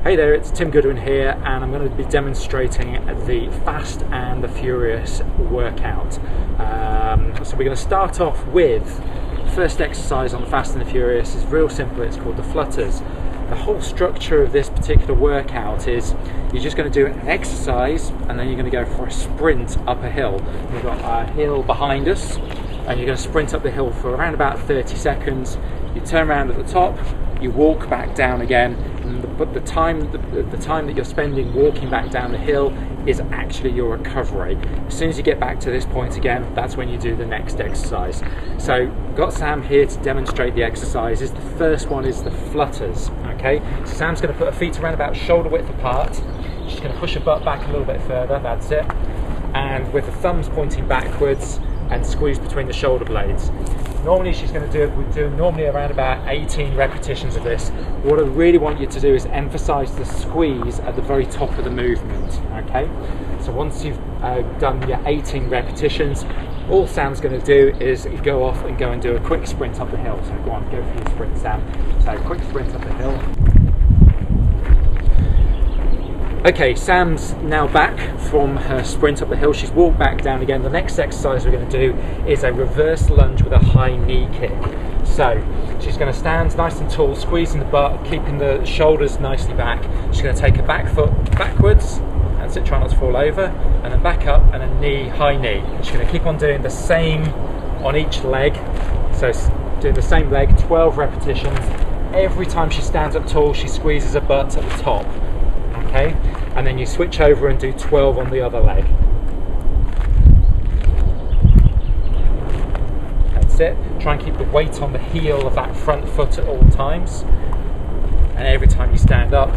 Hey there, it's Tim Goodwin here, and I'm going to be demonstrating the Fast and the Furious workout. So we're going to start off with the first exercise on the Fast and the Furious. It's real simple, it's called the flutters. The whole structure of this particular workout is you're just going to do an exercise and then you're going to go for a sprint up a hill. We've got our hill behind us and you're going to sprint up the hill for around about 30 seconds. You turn around at the top, you walk back down again, but the time that you're spending walking back down the hill is actually your recovery. As soon as you get back to this point again, that's when you do the next exercise. So got Sam here to demonstrate the exercises. The first one is the flutters. Okay, so Sam's going to put her feet around about shoulder width apart. She's going to push her butt back a little bit further, that's it, and with the thumbs pointing backwards and squeeze between the shoulder blades. Normally she's going to do it, we do normally around about 18 repetitions of this. What I really want you to do is emphasize the squeeze at the very top of the movement, okay? So once you've done your 18 repetitions, all Sam's going to do is go off and go and do a quick sprint up the hill. So go on, go for your sprint, Sam. So quick sprint up the hill. Okay, Sam's now back from her sprint up the hill. She's walked back down again. The next exercise we're going to do is a reverse lunge with a high knee kick. So she's going to stand nice and tall, squeezing the butt, keeping the shoulders nicely back. She's going to take her back foot backwards, that's it, try not to fall over, and then back up and a knee, high knee. And she's going to keep on doing the same on each leg. So doing the same leg, 12 repetitions. Every time she stands up tall, she squeezes her butt at the top. Okay, and then you switch over and do 12 on the other leg. That's it. Try and keep the weight on the heel of that front foot at all times. And every time you stand up,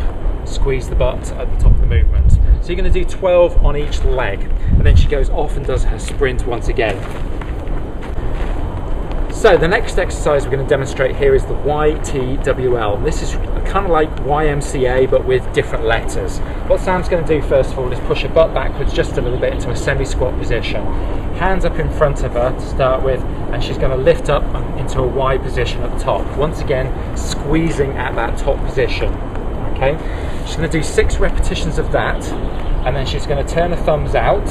squeeze the butt at the top of the movement. So you're going to do 12 on each leg. And then she goes off and does her sprint once again. So the next exercise we're going to demonstrate here is the YTWL. This is kind of like YMCA but with different letters. What Sam's going to do first of all is push her butt backwards just a little bit into a semi-squat position. Hands up in front of her to start with, and she's going to lift up into a Y position at the top. Once again, squeezing at that top position. Okay, she's going to do 6 repetitions of that, and then she's going to turn her thumbs out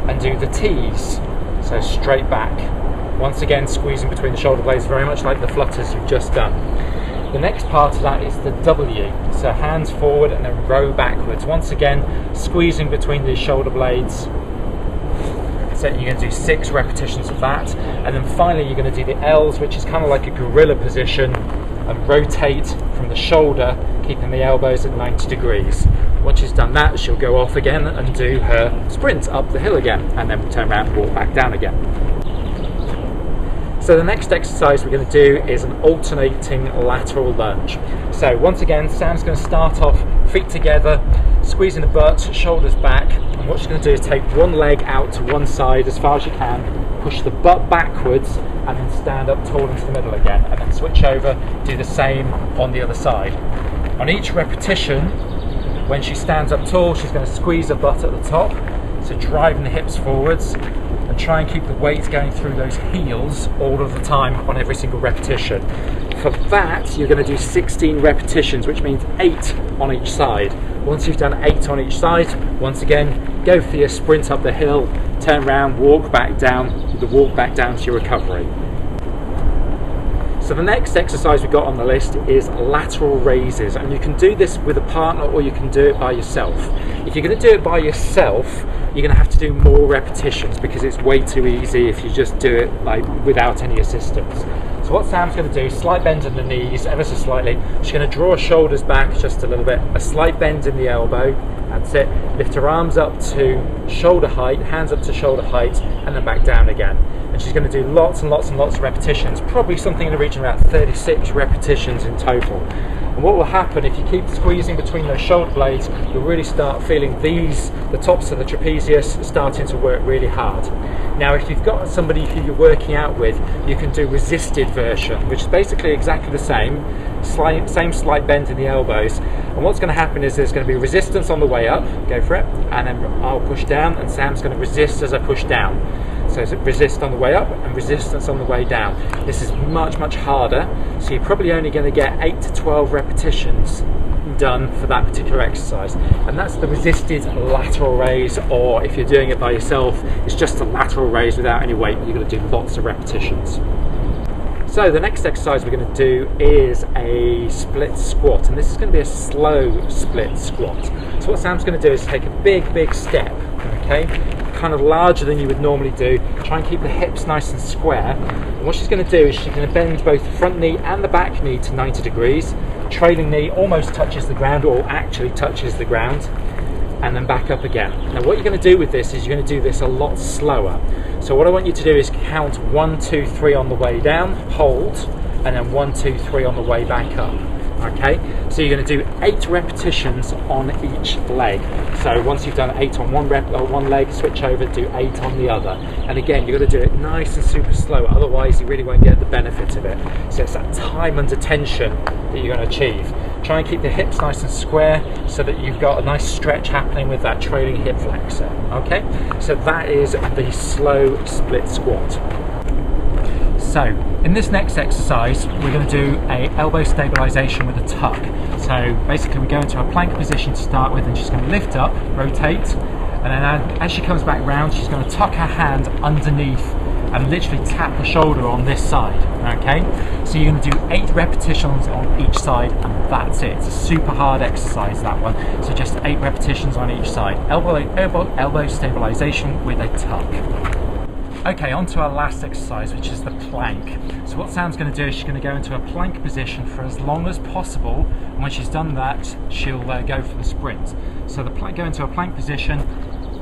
and do the T's. So straight back. Once again, squeezing between the shoulder blades, very much like the flutters you've just done. The next part of that is the W. So hands forward and then row backwards. Once again, squeezing between the shoulder blades. So you're going to do 6 repetitions of that. And then finally, you're going to do the L's, which is kind of like a gorilla position, and rotate from the shoulder, keeping the elbows at 90 degrees. Once she's done that, she'll go off again and do her sprint up the hill again, and then turn around and walk back down again. So the next exercise we're going to do is an alternating lateral lunge. So once again, Sam's going to start off feet together, squeezing the butt, shoulders back, and what she's going to do is take one leg out to one side as far as you can, push the butt backwards, and then stand up tall into the middle again, and then switch over, do the same on the other side. On each repetition, when she stands up tall, she's going to squeeze her butt at the top, so driving the hips forwards, and try and keep the weight going through those heels all of the time on every single repetition. For that, you're going to do 16 repetitions, which means 8 on each side. Once you've done 8 on each side, once again, go for your sprint up the hill, turn around, walk back down, the walk back down to your recovery. So the next exercise we've got on the list is lateral raises, and you can do this with a partner or you can do it by yourself. If you're going to do it by yourself, you're going to have to do more repetitions because it's way too easy if you just do it like without any assistance. So what Sam's going to do, slight bend in the knees ever so slightly. She's going to draw her shoulders back just a little bit, a slight bend in the elbow, that's it. Lift her arms up to shoulder height, hands up to shoulder height, and then back down again. And she's going to do lots and lots and lots of repetitions, probably something in the region of about 36 repetitions in total. And what will happen if you keep squeezing between those shoulder blades, you'll really start feeling the tops of the trapezius starting to work really hard. Now if you've got somebody who you're working out with, you can do resisted version, which is basically exactly the same slight bend in the elbows. And what's going to happen is there's going to be resistance on the way up, go for it, and then I'll push down and Sam's going to resist as I push down. So resist on the way up and resistance on the way down. This is much, much harder, so you're probably only going to get 8 to 12 repetitions done for that particular exercise, and that's the resisted lateral raise, or if you're doing it by yourself, it's just a lateral raise without any weight. You're going to do lots of repetitions. So the next exercise we're going to do is a split squat, and this is going to be a slow split squat. So what Sam's going to do is take a big step, okay, kind of larger than you would normally do. Try and keep the hips nice and square. And what she's going to do is she's going to bend both the front knee and the back knee to 90 degrees. Trailing knee almost touches the ground, or actually touches the ground, and then back up again. Now what you're going to do with this is you're going to do this a lot slower. So what I want you to do is count 1, 2, 3 on the way down, hold, and then 1, 2, 3 on the way back up. Okay, so you're going to do 8 repetitions on each leg. So once you've done 8 on one leg, switch over, do 8 on the other. And again, you've got to do it nice and super slow, otherwise you really won't get the benefit of it. So it's that time under tension that you're going to achieve. Try and keep the hips nice and square so that you've got a nice stretch happening with that trailing hip flexor. Okay, so that is the slow split squat. So in this next exercise, we're going to do a elbow stabilization with a tuck. So basically we go into a plank position to start with, and she's going to lift up, rotate, and then as she comes back round, she's going to tuck her hand underneath and literally tap the shoulder on this side. Okay, so you're going to do 8 repetitions on each side, and that's it. It's a super hard exercise, that one. So just 8 repetitions on each side. Elbow stabilization with a tuck. Okay, on to our last exercise, which is the plank. So what Sam's going to do is she's going to go into a plank position for as long as possible, and when she's done that, she'll go for the sprint. So go into a plank position,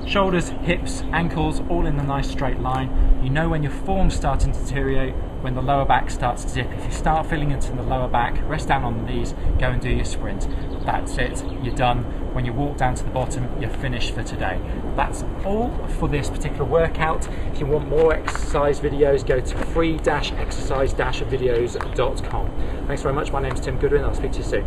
shoulders, hips, ankles, all in a nice straight line. You know when your form's starting to deteriorate, when the lower back starts to dip. If you start feeling into the lower back, rest down on the knees, go and do your sprint. That's it, you're done. When you walk down to the bottom, you're finished for today. That's all for this particular workout. If you want more exercise videos, go to free-exercise-videos.com. Thanks very much. My name's Tim Goodwin. I'll speak to you soon.